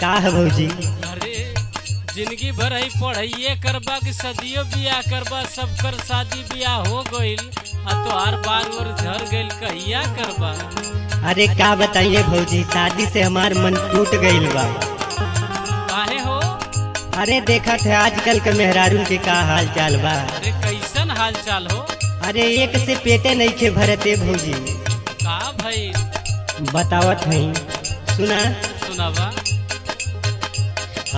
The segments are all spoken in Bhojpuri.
का है भौजी? अरे जिंदगी भर ही पढ़ाइए करबा कि सदियों बियाह करबा, सब कर शादी बियाह हो गइल आ तो हर बार और झर गइल, कहिया करबा? अरे का बताइए भौजी, शादी से हमार मन टूट गइल बा। काहे हो? अरे देखा थे आजकल के मेहरारू के का हाल चाल बा। अरे कैसन हाल चाल हो? अरे एक से पेटे नहीं खे भरते भौजी। का भाई? बतावत है, सुना सुनावा।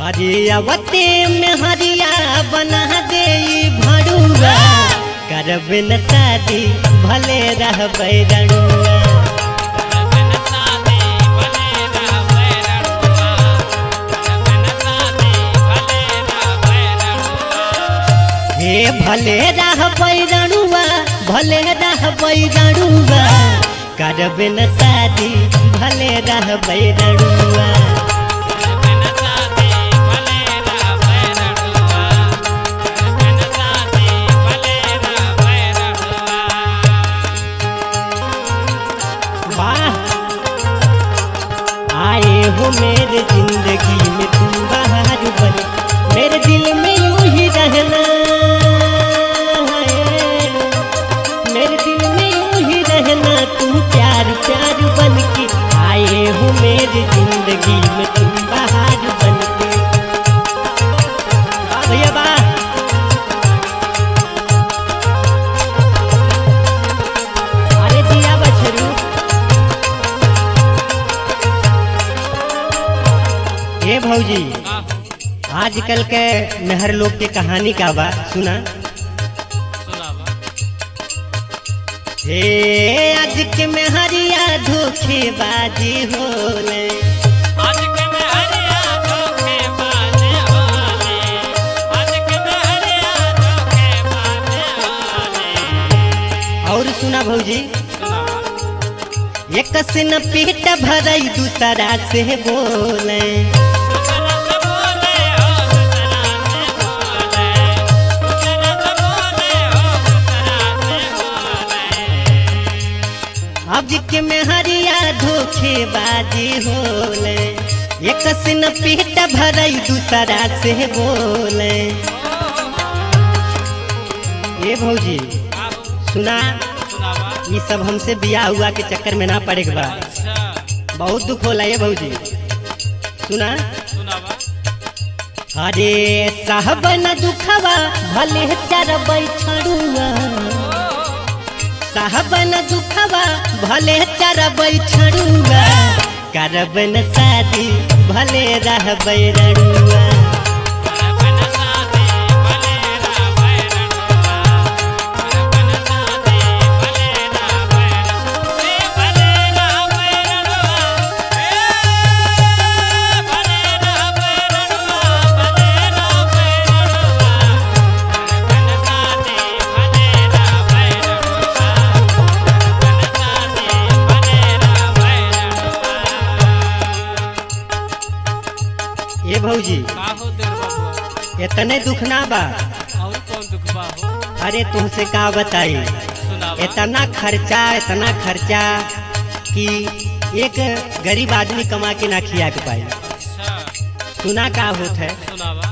अरे अवते में हरिया बना दे भड़ुआ, करब न शादी भले रह बैरनुआ। हे भले रह बैरनुआ, भले रह बैरनुआ, करब न शादी भले रह बैरनुआ। आए हो मेरे जिंदगी में तुम बाहर बन, मेरे दिल में यूं ही रहना, मेरे दिल में यूं ही रहना, तुम प्यार प्यार बन के आए हो मेरी जिंदगी में तुम बाहर बन के। भैया बा अरे दिया बछरू। हे भौजी, आजकल के मेहर लोग के कहानी का बा, सुना सुनावा। हे आज के मेहरिया धोखेबाजी होले, आज के मेहरिया धोखेबाजी होले, आज के मेहरिया धोखेबाजी होले। और सुना भौजी, सुनावा। एक से न पेट भरई दूसरा से बोले, दूसरा से बोले हो, दूसरा से बोले, दूसरा से बोले हो, दूसरा से बोले। अब के मेहरिया धोखेबाजी होले, एक से न पेट भरई दूसरा से बोले। ये भौजी सुना, सुनावा। ये सब हमसे बियाह हुआ के चक्कर में ना पड़े के बा, अच्छा बहुत दुख होला ये भौजी। सुना, सुनावा। अरे साहब न दुखवा भले चरबै छड़ुआ, साहब न दुखवा भले चरबै छड़ुआ, करब न शादी भले रहबै रड़ुआ। ये भौजी का हो देर बबुआ? इतने दुख ना बा। और कौन दुख बा हो? अरे तुमसे का बताई, सुनावा। इतना खर्चा कि एक गरीब आदमी कमा के ना खिया के पाई। अच्छा सुना का होत है, सुनावा।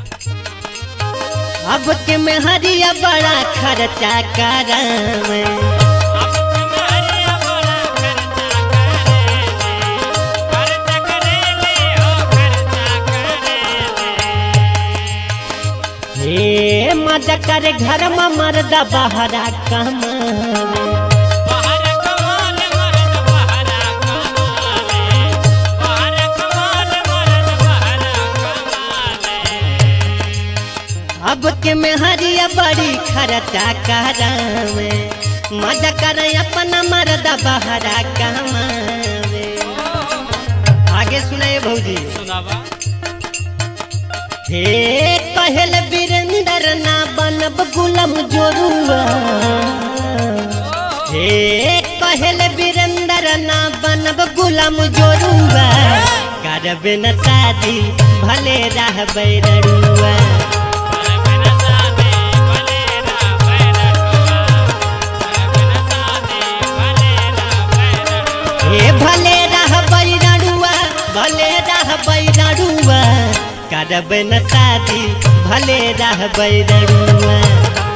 अब के मेहरिया बड़ा खर्चा करावे, अब के मेहरिया बड़ा खर्चा करेले, खर्चा करेले हो, खर्चा करेले। हे मजा करे घर में मर्दा बहरा कमावे, बाहर कमाले मर्द बाहर कमाले, बाहर कमाले मर्द बाहर कमाले। अब के मेहरिया बड़ी खर्चा करावे, मजा करे अपना मर्दा बहरा कमावे। आगे सुनाए भौजी, सुनावा। हे कहल वीरेंद्र ना बनब गुलाम जोरुआ, हे कहल वीरेंद्र ना बनब गुलाम जोरुआ, करब न शादी भले रहबै रड़ुआ। हे भले रहबै रड़ुआ, भले रहबै रड़ुआ, करब न शादी भले रहबै रड़ुआ।